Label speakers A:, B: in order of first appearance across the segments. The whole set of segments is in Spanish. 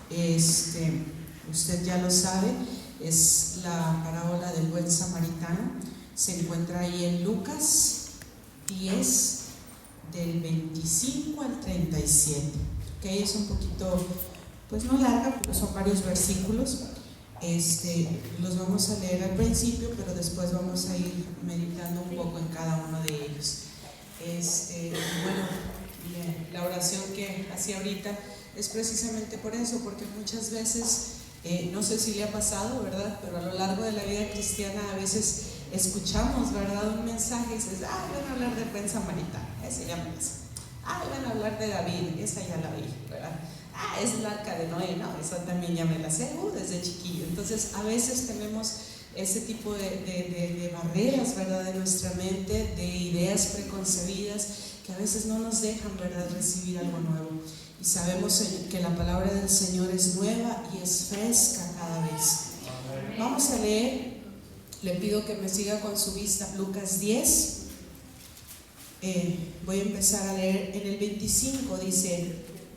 A: Usted ya lo sabe, es la parábola del buen samaritano. Se encuentra ahí en Lucas 10, del 25 al 37. Okay, es un poquito, pues no larga, pero son varios versículos. Los vamos a leer al principio, pero después vamos a ir meditando un poco en cada uno de ellos. La oración que hacía ahorita es precisamente por eso, porque muchas veces, no sé si le ha pasado, ¿verdad? Pero a lo largo de la vida cristiana a veces escuchamos, ¿verdad? Un mensaje y dices, van a hablar del buen samaritano, ese ya me dice. Van a hablar de David, esa ya la vi, ¿verdad? Es la arca de Noé, no, esa también ya me la sé, desde chiquillo. Entonces a veces tenemos ese tipo de barreras, ¿verdad? De nuestra mente, de ideas preconcebidas que a veces no nos dejan, ¿verdad?, recibir algo nuevo. Y sabemos que la palabra del Señor es nueva y es fresca cada vez. Vamos a leer, le pido que me siga con su vista, Lucas 10. Voy a empezar a leer en el 25, dice: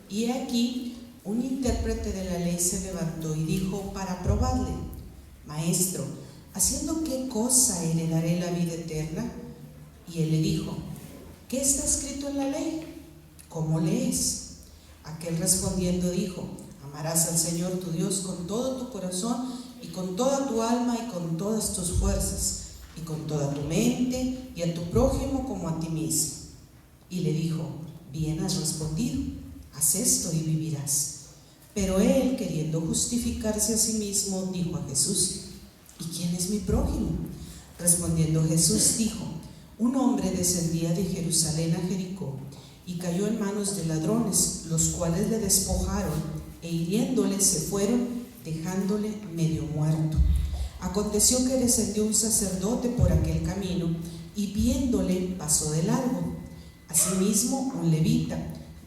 A: y aquí un intérprete de la ley se levantó y dijo para probarle: Maestro, ¿haciendo qué cosa heredaré la vida eterna? Y él le dijo: ¿qué está escrito en la ley? ¿Cómo lees? Aquel respondiendo dijo: amarás al Señor tu Dios con todo tu corazón y con toda tu alma y con todas tus fuerzas y con toda tu mente, y a tu prójimo como a ti mismo. Y le dijo: bien has respondido, haz esto y vivirás. Pero él, queriendo justificarse a sí mismo, dijo a Jesús: ¿y quién es mi prójimo? Respondiendo Jesús dijo: un hombre descendía de Jerusalén a Jericó y cayó en manos de ladrones, los cuales le despojaron e hiriéndole se fueron, dejándole medio muerto. Aconteció que descendió un sacerdote por aquel camino y viéndole pasó de largo. Asimismo un levita,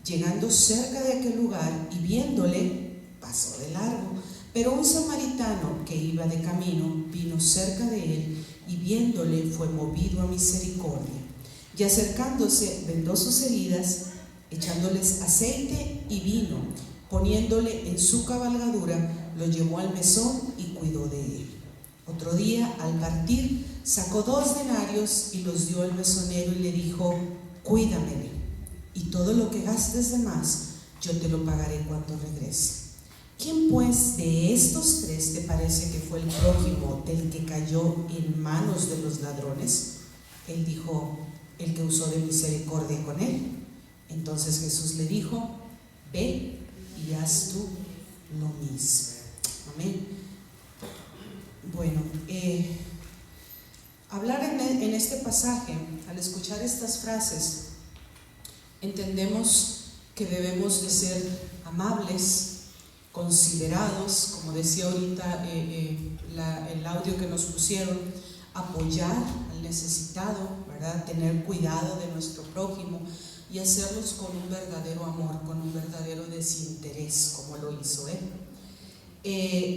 A: llegando cerca de aquel lugar y viéndole pasó de largo. Pero un samaritano que iba de camino vino cerca de él y viéndole fue movido a misericordia. Y acercándose vendó sus heridas, echándoles aceite y vino, poniéndole en su cabalgadura, lo llevó al mesón y cuidó de él. Otro día, al partir, sacó 2 denarios y los dio al mesonero y le dijo: cuídamele, y todo lo que gastes de más, yo te lo pagaré cuando regrese. ¿Quién pues de estos 3 te parece que fue el prójimo del que cayó en manos de los ladrones? Él dijo: el que usó de misericordia con él. Entonces Jesús le dijo: ve y haz tú lo mismo. Amén. Bueno, hablar en este pasaje, al escuchar estas frases, entendemos que debemos de ser amables, considerados, como decía ahorita el audio que nos pusieron, apoyar al necesitado, ¿verdad? Tener cuidado de nuestro prójimo y hacerlos con un verdadero amor, con un verdadero desinterés, como lo hizo él.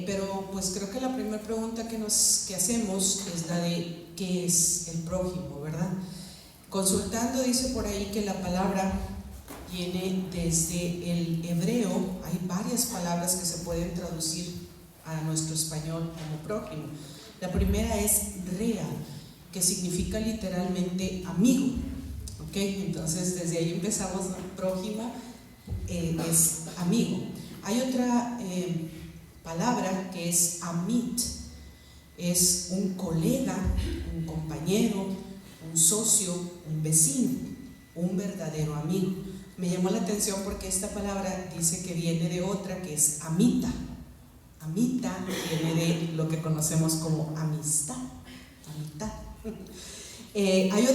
A: Pero pues creo que la primera pregunta que hacemos es la de ¿qué es el prójimo?, ¿verdad? Consultando dice por ahí que la palabra viene desde el hebreo. Hay varias palabras que se pueden traducir a nuestro español como prójimo. La primera es rea, que significa literalmente amigo, ¿ok? Entonces desde ahí empezamos. Prójimo es amigo. Hay otra palabra que es amit, es un colega, un compañero, un socio, un vecino, un verdadero amigo. Me llamó la atención porque esta palabra dice que viene de otra que es amita. Amita viene de lo que conocemos como amistad. Amistad. Hay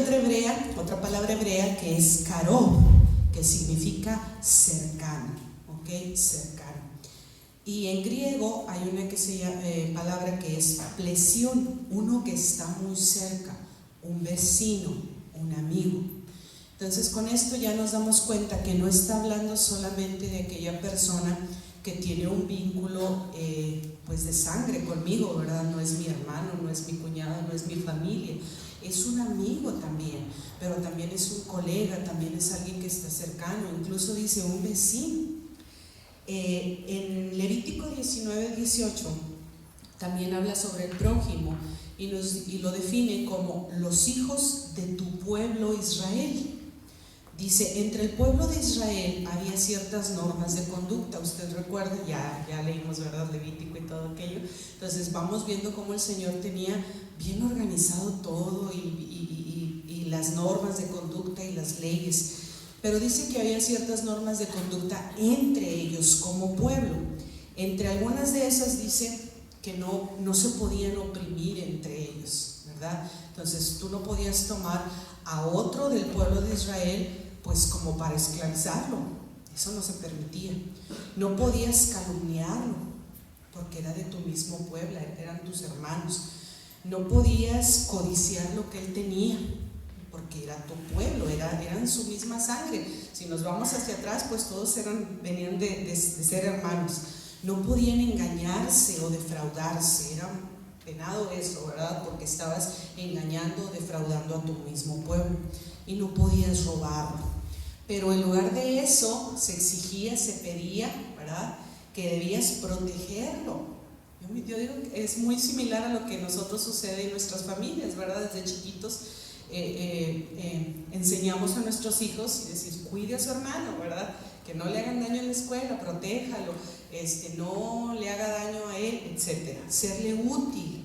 A: otra palabra hebrea que es karob, que significa cercano, ¿ok? Cercano. Y en griego hay una palabra que es plesión, uno que está muy cerca, un vecino, un amigo. Entonces con esto ya nos damos cuenta que no está hablando solamente de aquella persona que tiene un vínculo pues de sangre conmigo, ¿verdad? No es mi hermano, no es mi cuñado, no es mi familia, es un amigo también, pero también es un colega, también es alguien que está cercano, incluso dice un vecino. En Levítico 19:18 también habla sobre el prójimo y lo define como los hijos de tu pueblo Israel. Dice, entre el pueblo de Israel había ciertas normas de conducta. Usted recuerda, ya leímos, ¿verdad?, Levítico y todo aquello. Entonces vamos viendo cómo el Señor tenía bien organizado todo y las normas de conducta y las leyes. Pero dice que había ciertas normas de conducta entre ellos como pueblo. Entre algunas de esas dice que no se podían oprimir entre ellos, ¿verdad? Entonces tú no podías tomar a otro del pueblo de Israel pues como para esclavizarlo, eso no se permitía. No podías calumniarlo porque era de tu mismo pueblo, eran tus hermanos. No podías codiciar lo que él tenía porque era tu pueblo, eran su misma sangre. Si nos vamos hacia atrás, pues todos venían de ser hermanos. No podían engañarse o defraudarse, era penado eso, ¿verdad? Porque estabas engañando o defraudando a tu mismo pueblo. Y no podías robarlo. Pero en lugar de eso se exigía, se pedía, ¿verdad?, que debías protegerlo. Yo digo que es muy similar a lo que nosotros sucede en nuestras familias, ¿verdad? Desde chiquitos enseñamos a nuestros hijos y decir, cuide a su hermano, ¿verdad? Que no le hagan daño en la escuela, protéjalo, no le haga daño a él, etc. Serle útil.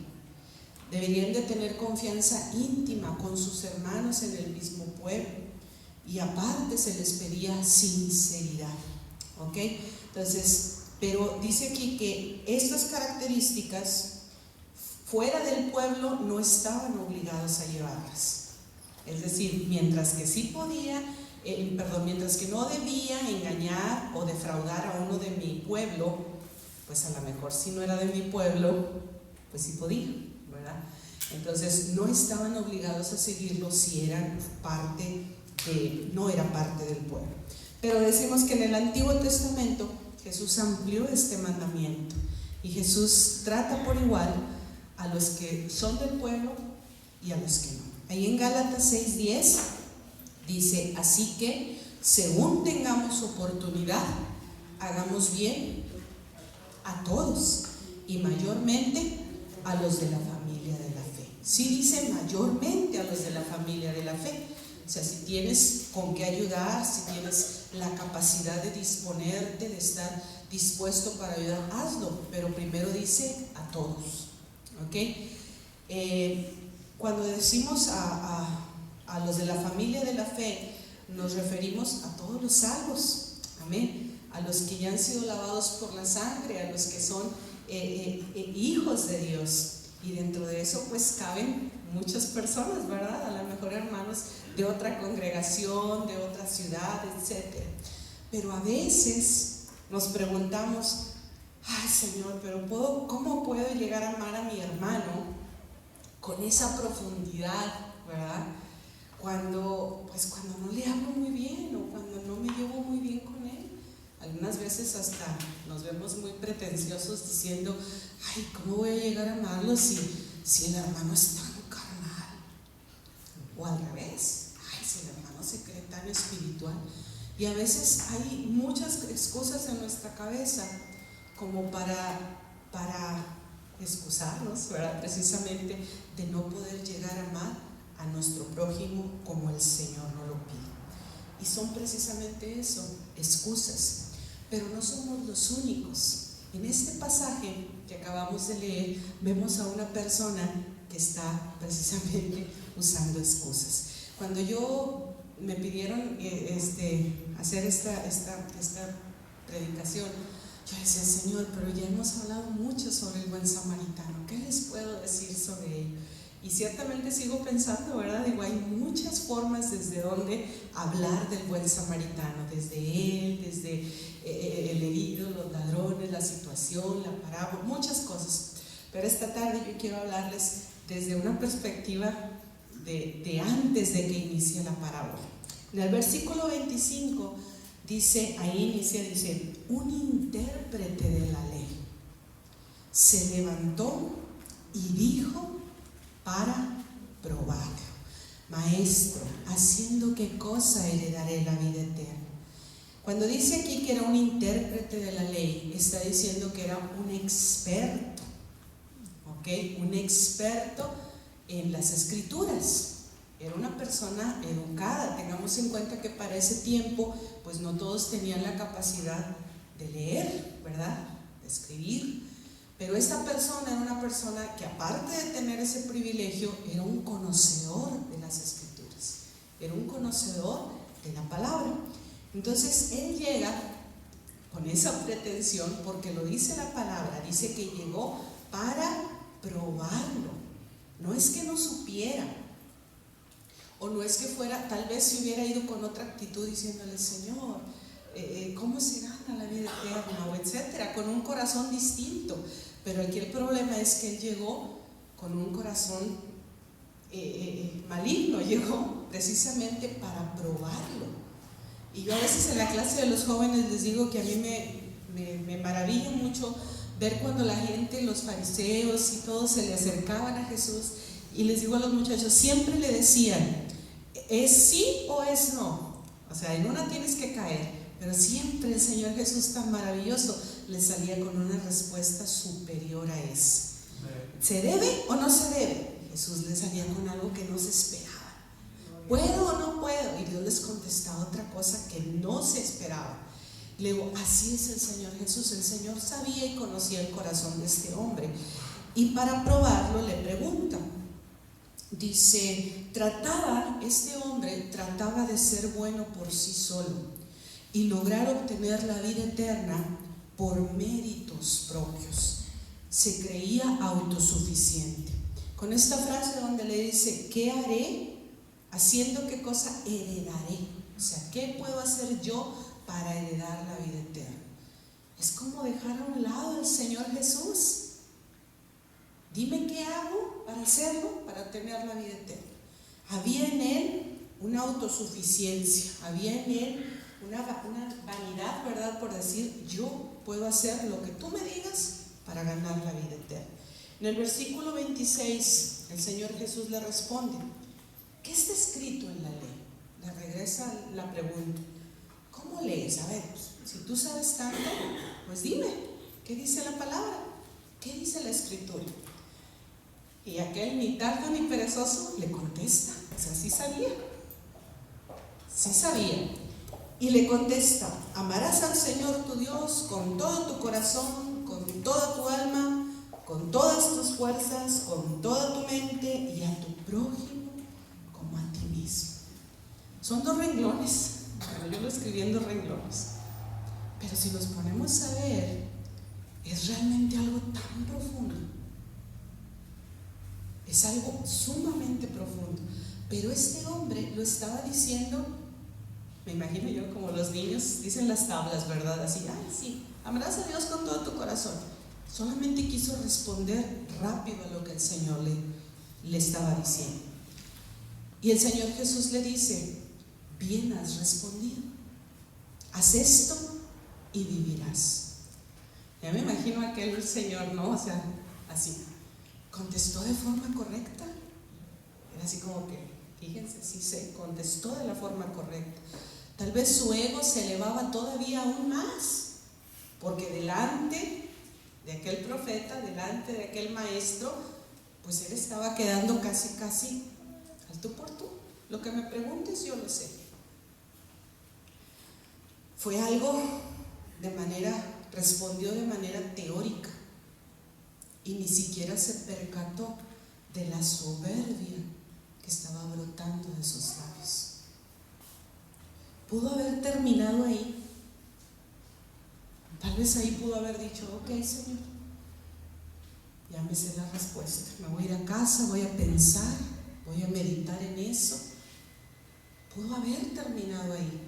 A: Deberían de tener confianza íntima con sus hermanos en el mismo pueblo. Y aparte se les pedía sinceridad. ¿Ok? Entonces, pero dice aquí que estas características fuera del pueblo no estaban obligados a llevarlas. Es decir, mientras que sí podía, mientras que no debía engañar o defraudar a uno de mi pueblo, pues a lo mejor si no era de mi pueblo, pues sí podía, ¿verdad? Entonces no estaban obligados a seguirlo si eran no era parte del pueblo. Pero decimos que en el Antiguo Testamento Jesús amplió este mandamiento y Jesús trata por igual a los que son del pueblo y a los que no. Ahí en Gálatas 6:10 dice, así que según tengamos oportunidad, hagamos bien a todos y mayormente a los de la familia de la fe. Sí dice mayormente a los de la familia de la fe. O sea, si tienes con qué ayudar, si tienes la capacidad de disponerte, de estar dispuesto para ayudar, hazlo. Pero primero dice a todos. ¿Ok? Cuando decimos a los de la familia de la fe, nos referimos a todos los salvos. Amén. A los que ya han sido lavados por la sangre, a los que son hijos de Dios. Y dentro de eso pues caben muchas personas, ¿verdad? A lo mejor hermanos de otra congregación, de otra ciudad, etc. Pero a veces nos preguntamos, ay Señor, pero ¿cómo puedo llegar a amar a mi hermano con esa profundidad, ¿verdad? Cuando no le hablo muy bien o cuando no me llevo muy bien con él. Algunas veces hasta nos vemos muy pretenciosos diciendo, ay, ¿cómo voy a llegar a amarlo si el hermano es tan carnal? O al revés, ay, si el hermano se cree tan espiritual. Y a veces hay muchas excusas en nuestra cabeza como para excusarnos, ¿verdad? Precisamente de no poder llegar a amar a nuestro prójimo como el Señor nos lo pide. Y son precisamente eso, excusas. Pero no somos los únicos. En este pasaje que acabamos de leer, vemos a una persona que está precisamente usando excusas. Cuando me pidieron hacer esta predicación, yo decía, Señor, pero ya hemos hablado mucho sobre el buen samaritano, ¿qué les puedo decir sobre ello? Y ciertamente sigo pensando, ¿verdad? Digo, hay muchas formas desde donde hablar del buen samaritano, desde él, desde el herido, los ladrones, la situación, la parábola, muchas cosas. Pero esta tarde yo quiero hablarles desde una perspectiva de antes de que inicie la parábola. En el versículo 25 dice, un intérprete de la ley se levantó y dijo para probarlo, Maestro, ¿haciendo qué cosa heredaré la vida eterna? Cuando dice aquí que era un intérprete de la ley, está diciendo que era un experto, ¿ok? Un experto en las escrituras. Era una persona educada. Tengamos en cuenta que para ese tiempo, pues no todos tenían la capacidad de leer, ¿verdad? De escribir. Pero esta persona era una persona que, aparte de tener ese privilegio, era un conocedor de las escrituras, era un conocedor de la palabra. Entonces él llega con esa pretensión, porque lo dice la palabra, dice que llegó para probarlo. No es que no supiera, o no es que fuera, tal vez si hubiera ido con otra actitud diciéndole: Señor, ¿cómo se gana la vida eterna? O etcétera, con un corazón distinto. Pero aquí el problema es que él llegó con un corazón maligno, llegó precisamente para probarlo. Y yo a veces en la clase de los jóvenes les digo que a mí me maravilla mucho ver cuando la gente, los fariseos y todos se le acercaban a Jesús, y les digo a los muchachos, siempre le decían: ¿es sí o es no? O sea, en una tienes que caer, pero siempre el Señor Jesús, tan maravilloso, le salía con una respuesta superior a eso. ¿Se debe o no se debe? Jesús le salía con algo que no se esperaba. ¿Puedo o no puedo? Y Dios les contestaba otra cosa que no se esperaba. Le digo, así es el Señor Jesús. El Señor sabía y conocía el corazón de este hombre, y para probarlo le pregunta. Dice, este hombre trataba de ser bueno por sí solo y lograr obtener la vida eterna por méritos propios. Se creía autosuficiente. Con esta frase donde le dice, ¿qué haré? Haciendo qué cosa, heredaré. O sea, ¿qué puedo hacer yo para heredar la vida eterna? Es como dejar a un lado al Señor Jesús. Dime qué hago para hacerlo, para tener la vida eterna. Había en él una autosuficiencia, había en él una vanidad, ¿verdad? Por decir, yo puedo hacer lo que tú me digas para ganar la vida eterna. En el versículo 26, el Señor Jesús le responde, ¿qué está escrito en la ley? Le regresa la pregunta, ¿cómo lees? A ver, pues, si tú sabes tanto, pues dime, ¿qué dice la palabra? ¿Qué dice la escritura? Y aquel, ni tardo ni perezoso, le contesta, o sea, sí sabía, y le contesta, amarás al Señor tu Dios con todo tu corazón, con toda tu alma, con todas tus fuerzas, con toda tu mente, y a tu prójimo como a ti mismo. Son 2 renglones, bueno, yo lo escribí en 2 renglones, pero si nos ponemos a ver, es realmente algo tan profundo. Es algo sumamente profundo. Pero este hombre lo estaba diciendo, me imagino yo, como los niños dicen las tablas, ¿verdad? Así, ay, sí, amarás a Dios con todo tu corazón. Solamente quiso responder rápido a lo que el Señor le estaba diciendo. Y el Señor Jesús le dice, bien has respondido, haz esto y vivirás. Ya me imagino a aquel señor, ¿no? O sea, así. ¿Contestó de forma correcta? Era así como que, fíjense, sí se contestó de la forma correcta. Tal vez su ego se elevaba todavía aún más, porque delante de aquel profeta, delante de aquel maestro, pues él estaba quedando casi al tú por tú. Lo que me preguntes yo lo sé. Fue algo respondió de manera teórica, y ni siquiera se percató de la soberbia que estaba brotando de sus labios. Pudo haber terminado ahí. Tal vez ahí pudo haber dicho, ok, Señor, ya me sé la respuesta, me voy a ir a casa, voy a pensar, voy a meditar en eso. Pudo haber terminado ahí,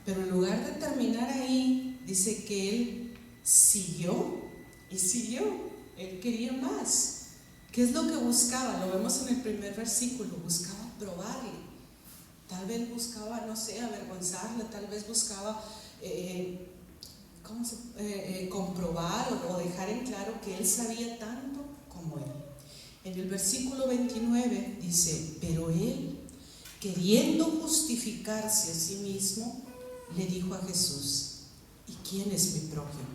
A: pero en lugar de terminar ahí, dice que él siguió. Él quería más. ¿Qué es lo que buscaba? Lo vemos en el primer versículo. Buscaba probarle. Tal vez buscaba, no sé, avergonzarle. Tal vez buscaba comprobar o dejar en claro que él sabía tanto como él. En el versículo 29 dice, pero él, queriendo justificarse a sí mismo, le dijo a Jesús: ¿y quién es mi prójimo?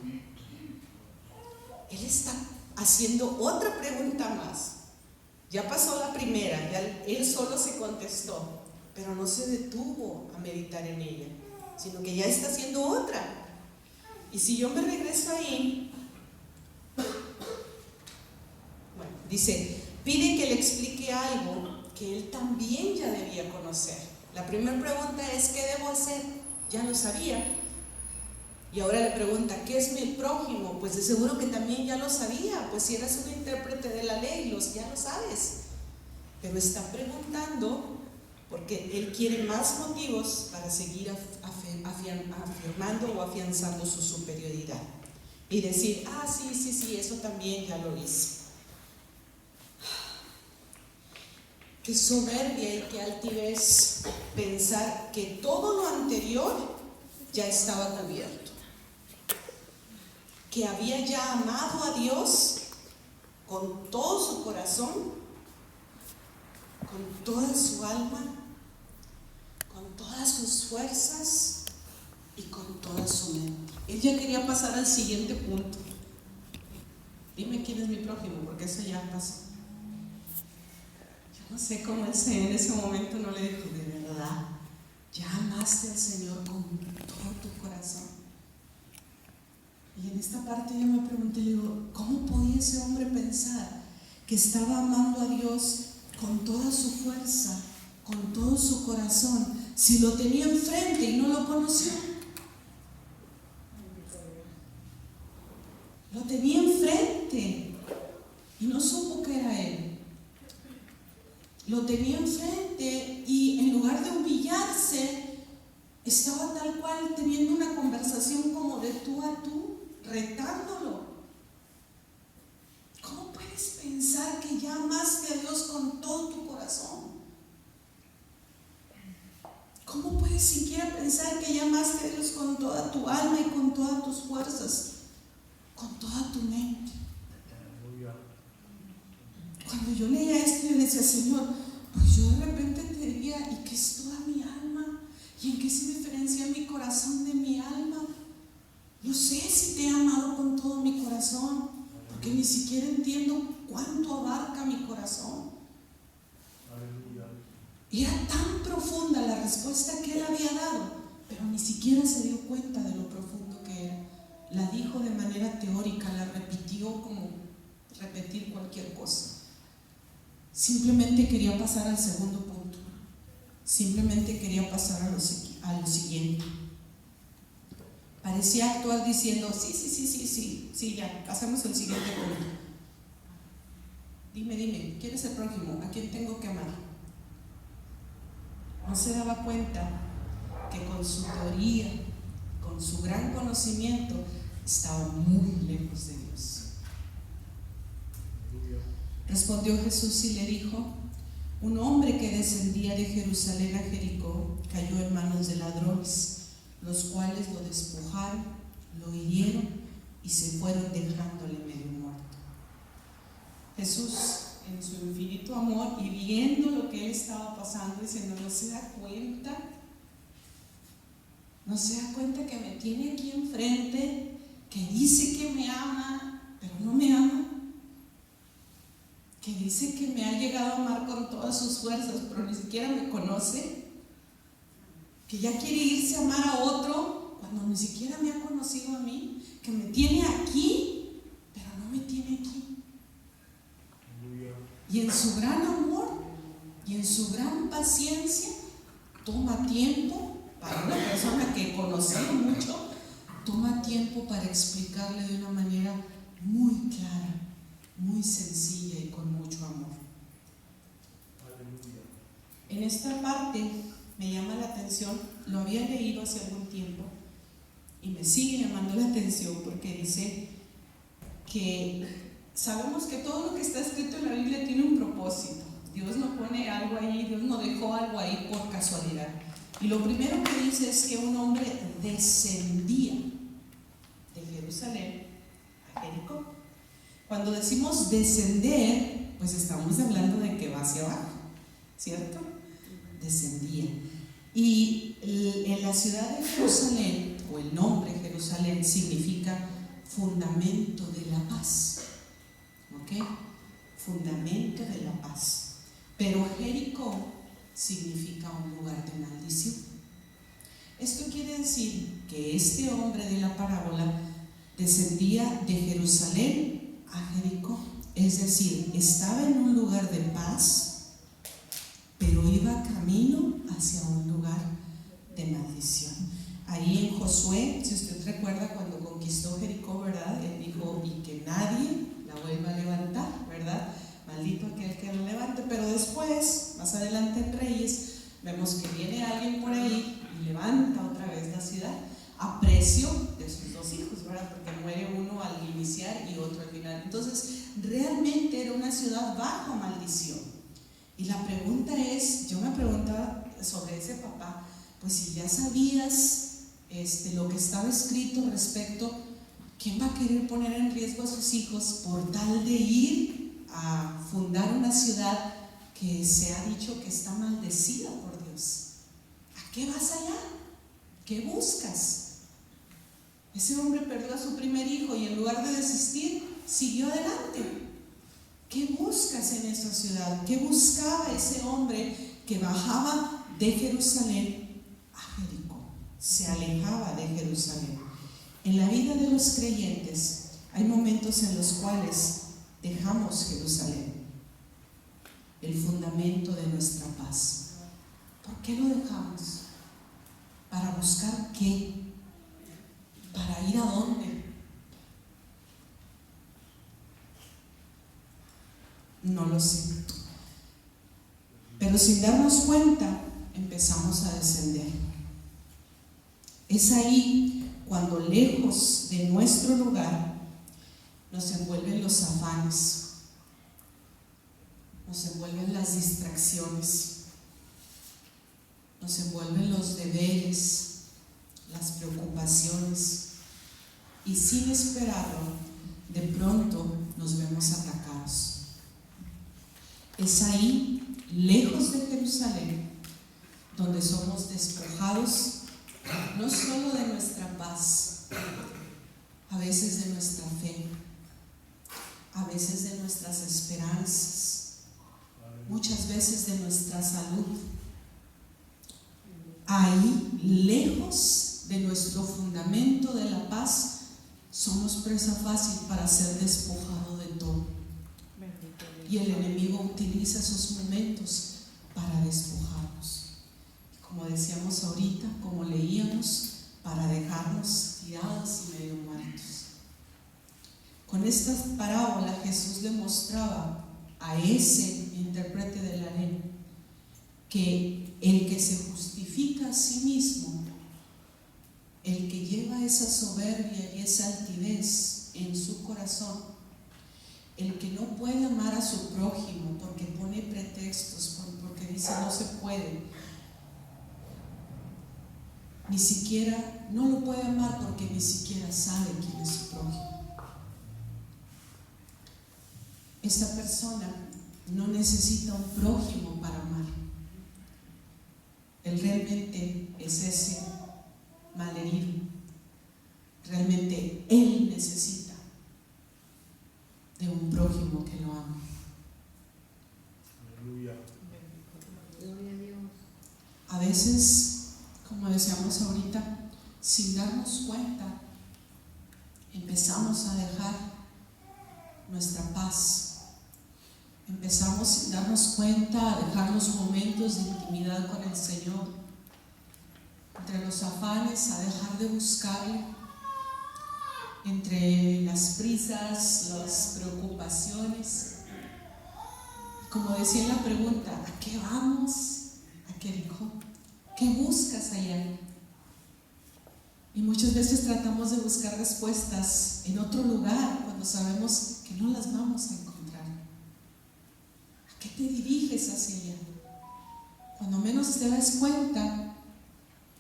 A: Él está haciendo otra pregunta más. Ya pasó la primera, ya él solo se contestó, pero no se detuvo a meditar en ella, sino que ya está haciendo otra. Y si yo me regreso ahí, bueno, dice, pide que le explique algo que él también ya debía conocer. La primera pregunta es: ¿qué debo hacer? Ya lo sabía. Y ahora le pregunta: ¿qué es mi prójimo? Pues de seguro que también ya lo sabía, pues si eres un intérprete de la ley, ya lo sabes. Pero está preguntando porque él quiere más motivos para seguir afirmando o afianzando su superioridad. Y decir: ah, sí, eso también ya lo hice. Qué soberbia y qué altivez pensar que todo lo anterior ya estaba cubierto. Que había ya amado a Dios con todo su corazón, con toda su alma, con todas sus fuerzas y con toda su mente. Él ya quería pasar al siguiente punto. Dime quién es mi prójimo, porque eso ya pasó. Yo no sé cómo él en ese momento no le dijo: de verdad, ya amaste al Señor con todo tu corazón. Y en esta parte yo me pregunté, digo, ¿cómo podía ese hombre pensar que estaba amando a Dios con toda su fuerza, con todo su corazón, si lo tenía enfrente y no lo conoció? Lo tenía enfrente y no supo que era él. Lo tenía enfrente y en lugar de humillarse, estaba tal cual teniendo una conversación como de tú a tú, retándolo. ¿Cómo puedes pensar que ya amaste a Dios con todo tu corazón? ¿Cómo puedes siquiera pensar que ya amaste a Dios con toda tu alma y con todas tus fuerzas, con toda tu mente? Cuando yo leía esto, yo decía: Señor, pues yo de repente te diría: ¿y qué es toda mi alma? ¿Y en qué se diferencia mi corazón de mi alma? No sé si te he amado con todo mi corazón, porque ni siquiera entiendo cuánto abarca mi corazón. Y era tan profunda la respuesta que él había dado, pero ni siquiera se dio cuenta de lo profundo que era. La dijo de manera teórica, la repitió como repetir cualquier cosa. Simplemente quería pasar al segundo punto. Simplemente quería pasar a lo siguiente. Parecía actuar diciendo: sí, ya, pasemos al siguiente punto. Dime, ¿quién es el prójimo? ¿A quién tengo que amar? No se daba cuenta que con su teoría, con su gran conocimiento, estaba muy lejos de Dios. Respondió Jesús y le dijo: un hombre que descendía de Jerusalén a Jericó cayó en manos de ladrones, los cuales lo despojaron, lo hirieron y se fueron dejándole medio muerto. Jesús, en su infinito amor y viendo lo que él estaba pasando, diciendo: no se da cuenta que me tiene aquí enfrente, que dice que me ama, pero no me ama, que dice que me ha llegado a amar con todas sus fuerzas, pero ni siquiera me conoce, que ya quiere irse a amar a otro cuando ni siquiera me ha conocido a mí, que me tiene aquí, pero no me tiene aquí. Y en su gran amor y en su gran paciencia toma tiempo para una persona que conocía mucho, toma tiempo para explicarle de una manera muy clara, muy sencilla y con mucho amor. En esta parte me llama la atención, lo había leído hace algún tiempo y me sigue llamando la atención porque dice que sabemos que todo lo que está escrito en la Biblia tiene un propósito. Dios no pone algo ahí, Dios no dejó algo ahí por casualidad. Y lo primero que dice es que un hombre descendía de Jerusalén a Jericó. Cuando decimos descender, pues estamos hablando de que va hacia abajo, ¿cierto? Descendía. Y en la ciudad de Jerusalén, o el nombre Jerusalén, significa fundamento de la paz. ¿Ok? Fundamento de la paz. Pero Jericó significa un lugar de maldición. Esto quiere decir que este hombre de la parábola descendía de Jerusalén a Jericó. Es decir, estaba en un lugar de paz, pero iba camino hacia un lugar de maldición. Ahí en Josué, si usted recuerda cuando conquistó Jericó, ¿verdad? Él dijo, y que nadie la vuelva a levantar, ¿verdad? Maldito aquel que lo levante. Pero después, más adelante en Reyes, vemos que viene alguien por ahí y levanta otra vez la ciudad a precio de sus dos hijos, ¿verdad? Porque muere uno al iniciar y otro al final. Entonces, realmente era una ciudad bajo maldición. Y la pregunta es, yo me preguntaba sobre ese papá, pues si ya sabías lo que estaba escrito respecto, ¿quién va a querer poner en riesgo a sus hijos por tal de ir a fundar una ciudad que se ha dicho que está maldecida por Dios? ¿A qué vas allá? ¿Qué buscas? Ese hombre perdió a su primer hijo y en lugar de desistir, siguió adelante. ¿Qué buscas en esa ciudad? ¿Qué buscaba ese hombre que bajaba de Jerusalén a Jericó? Se alejaba de Jerusalén. En la vida de los creyentes hay momentos en los cuales dejamos Jerusalén, el fundamento de nuestra paz. ¿Por qué lo dejamos? ¿Para buscar qué? ¿Para ir a dónde? No lo sé. Pero sin darnos cuenta, empezamos a descender. Es ahí cuando lejos de nuestro lugar nos envuelven los afanes, nos envuelven las distracciones, nos envuelven los deberes, las preocupaciones, y sin esperarlo, de pronto nos vemos atacados. Es ahí, lejos de Jerusalén, donde somos despojados no solo de nuestra paz, a veces de nuestra fe, a veces de nuestras esperanzas, muchas veces de nuestra salud. Ahí, lejos de nuestro fundamento de la paz, somos presa fácil para ser despojado de todo. Y el enemigo utiliza esos momentos para despojarnos. Como decíamos ahorita, como leíamos, para dejarnos tirados y medio muertos. Con esta parábola Jesús le mostraba a ese intérprete de la ley que el que se justifica a sí mismo, el que lleva esa soberbia y esa altivez en su corazón, el que no puede amar a su prójimo porque pone pretextos, porque dice no se puede, ni siquiera, no lo puede amar porque ni siquiera sabe quién es su prójimo. Esta persona no necesita un prójimo para amar. Él realmente es ese malherido. Realmente él necesita de un prójimo que lo ame.
B: Aleluya.
C: Gloria a Dios.
A: A veces, como decíamos ahorita, sin darnos cuenta, empezamos a dejar nuestra paz. Empezamos sin darnos cuenta a dejar los momentos de intimidad con el Señor. Entre los afanes, a dejar de buscarle. Entre las prisas, las preocupaciones. Como decía en la pregunta, ¿a qué vamos? ¿A Jericó? ¿Qué buscas allá? Y muchas veces tratamos de buscar respuestas en otro lugar cuando sabemos que no las vamos a encontrar. ¿A qué te diriges hacia allá? Cuando menos te das cuenta,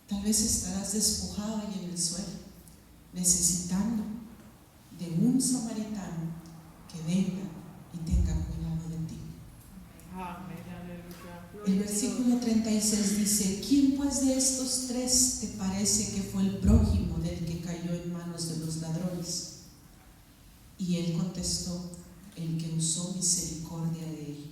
A: tal vez estarás despojado y en el suelo, necesitando de un samaritano que venga y tenga cuidado de ti.
C: Amén, aleluya.
A: El versículo 36 dice: ¿quién puede pues de estos tres te parece que fue el prójimo del que cayó en manos de los ladrones? Y él contestó: el que usó misericordia de él.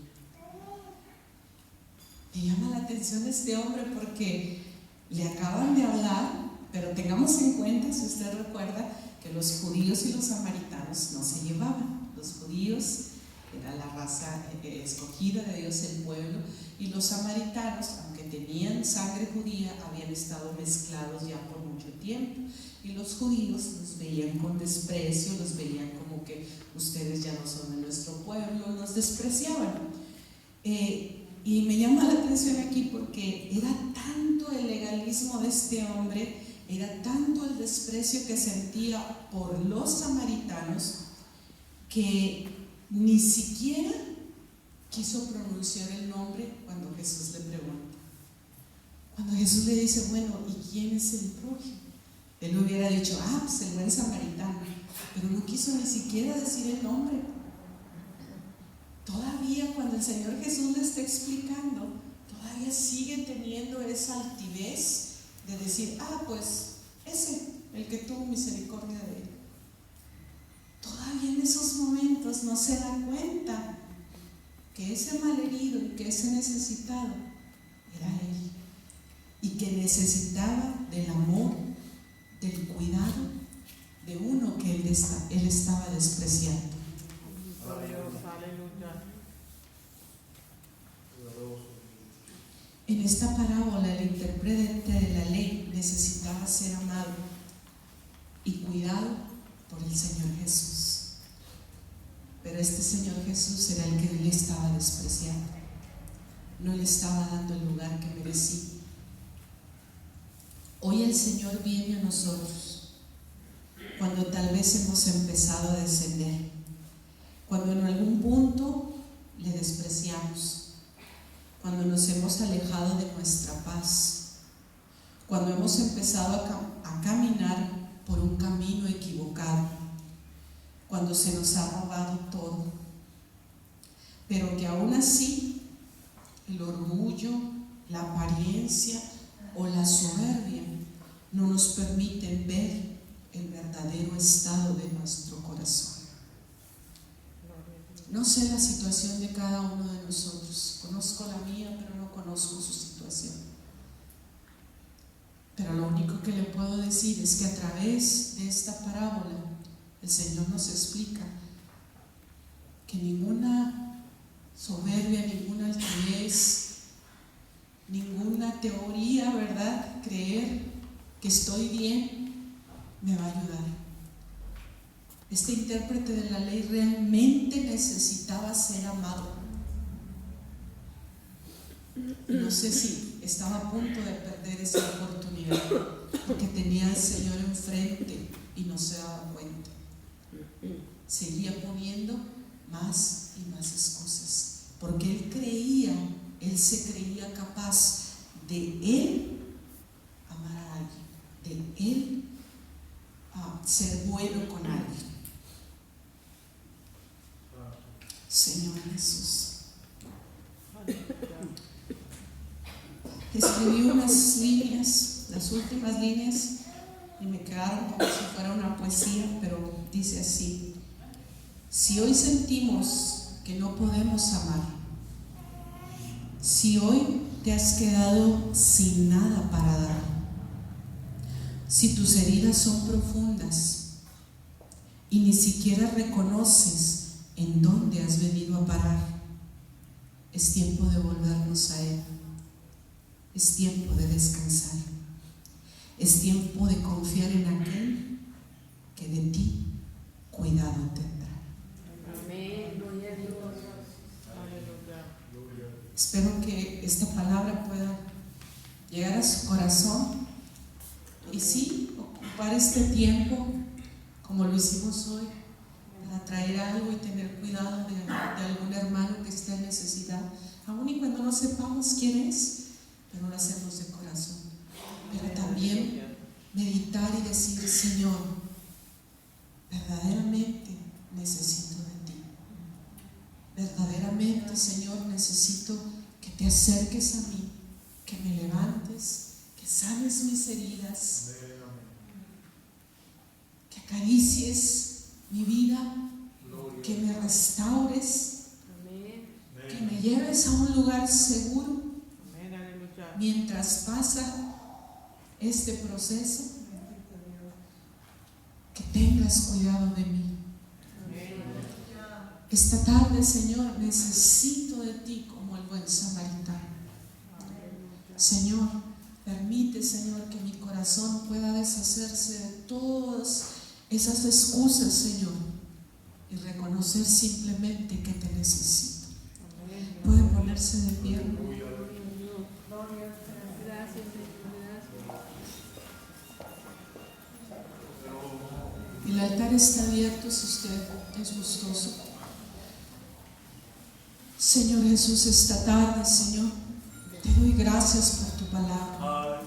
A: Me llama la atención este hombre porque le acaban de hablar, pero tengamos en cuenta, si usted recuerda, que los judíos y los samaritanos no se llevaban. Los judíos era la raza escogida de Dios, el pueblo, y los samaritanos, aunque tenían sangre judía, habían estado mezclados ya por mucho tiempo, y los judíos los veían con desprecio, los veían como que ustedes ya no son de nuestro pueblo, los despreciaban. Y me llama la atención aquí porque era tanto el legalismo de este hombre, era tanto el desprecio que sentía por los samaritanos, que ni siquiera quiso pronunciar el nombre cuando Jesús le pregunta. Cuando Jesús le dice: bueno, ¿y quién es el prójimo? Él hubiera dicho: pues el buen samaritano, pero no quiso ni siquiera decir el nombre. Todavía cuando el Señor Jesús le está explicando, todavía sigue teniendo esa altivez de decir: pues ese, el que tuvo misericordia de él. Todavía en esos momentos no se da cuenta que ese malherido y que ese necesitado era él, y que necesitaba del amor, del cuidado de uno que él estaba despreciando. En esta parábola, el intérprete de la ley necesitaba ser amado y cuidado por el Señor Jesús, pero este Señor Jesús era el que él estaba despreciando, no le estaba dando el lugar que merecía. Hoy el Señor viene a nosotros cuando tal vez hemos empezado a descender, cuando en algún punto le despreciamos, cuando nos hemos alejado de nuestra paz, cuando hemos empezado a caminar por un camino equivocado, cuando se nos ha robado todo, pero que aún así el orgullo, la apariencia o la soberbia no nos permiten ver el verdadero estado de nuestro corazón. No sé la situación de cada uno de nosotros, conozco la mía, pero no conozco su situación. Pero lo único que le puedo decir es que a través de esta parábola el Señor nos explica que ninguna soberbia, ninguna altivez, ninguna teoría, ¿verdad?, creer que estoy bien, me va a ayudar. Este intérprete de la ley realmente necesitaba ser amado. No sé si estaba a punto de perder esa oportunidad porque tenía al Señor enfrente y no se daba cuenta. Seguía poniendo más y más excusas porque él se creía capaz de él amar a alguien, de él ser bueno con alguien. Señor Jesús, escribí unas líneas, las últimas líneas, y me quedaron como si fuera una poesía, pero dice así: si hoy sentimos que no podemos amar, si hoy te has quedado sin nada para dar, si tus heridas son profundas y ni siquiera reconoces en dónde has venido a parar, es tiempo de volvernos a Él, es tiempo de descansar, es tiempo de confiar en aquel que de ti cuidado tendrá.
C: Amén. Gloria a Dios.
A: Espero que esta palabra pueda llegar a su corazón y sí, ocupar este tiempo como lo hicimos hoy, para traer algo y tener cuidado de algún hermano que esté en necesidad, aun y cuando no sepamos quién es, pero lo hacemos de corazón. Pero también meditar y decir: Señor, verdaderamente necesito de ti, verdaderamente, Señor, necesito que te acerques a mí, que me levantes, sanes mis heridas, que acaricies mi vida, que me restaures, que me lleves a un lugar seguro mientras pasa este proceso, que tengas cuidado de mí. Esta tarde, Señor, necesito de ti como el buen samaritano. Señor, permite, Señor, que mi corazón pueda deshacerse de todas esas excusas, Señor, y reconocer simplemente que te necesito. Puede ponerse de pie. El altar está abierto si usted es gustoso. Señor Jesús, esta tarde, Señor, te doy gracias por tu palabra.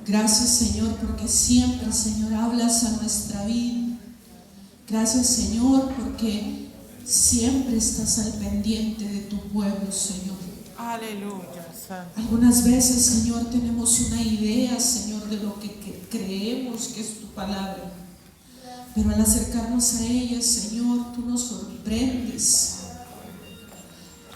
A: Gracias, Señor, porque siempre, Señor, hablas a nuestra vida. Gracias, Señor, porque siempre estás al pendiente de tu pueblo, Señor.
C: Aleluya.
A: Algunas veces, Señor, tenemos una idea, Señor, de lo que creemos que es tu palabra. Pero al acercarnos a ella, Señor, tú nos sorprendes.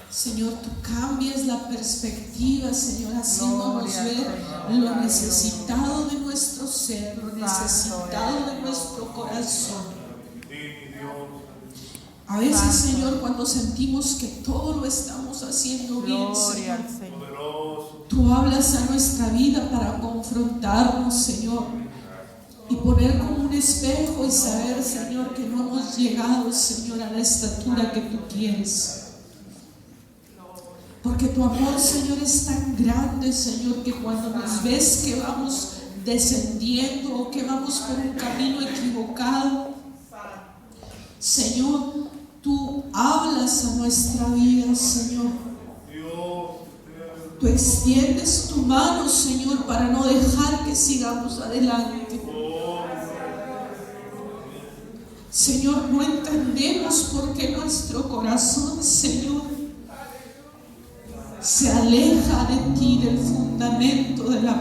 A: Señor, tú cambias la perspectiva, Señor, haciéndonos ver lo necesitado de nuestro ser, lo necesitado de nuestro corazón. A veces, Señor, cuando sentimos que todo lo estamos haciendo bien, Señor, tú hablas a nuestra vida para confrontarnos, Señor, y poner como un espejo y saber, Señor, que no hemos llegado, Señor, a la estatura que tú quieres. Porque tu amor, Señor, es tan grande, Señor, que cuando nos ves que vamos descendiendo o que vamos por un camino equivocado, Señor, tú hablas a nuestra vida, Señor. Tú extiendes tu mano, Señor, para no dejar que sigamos adelante. Señor, no entendemos por qué nuestro corazón, Señor, se aleja de ti, del fundamento de la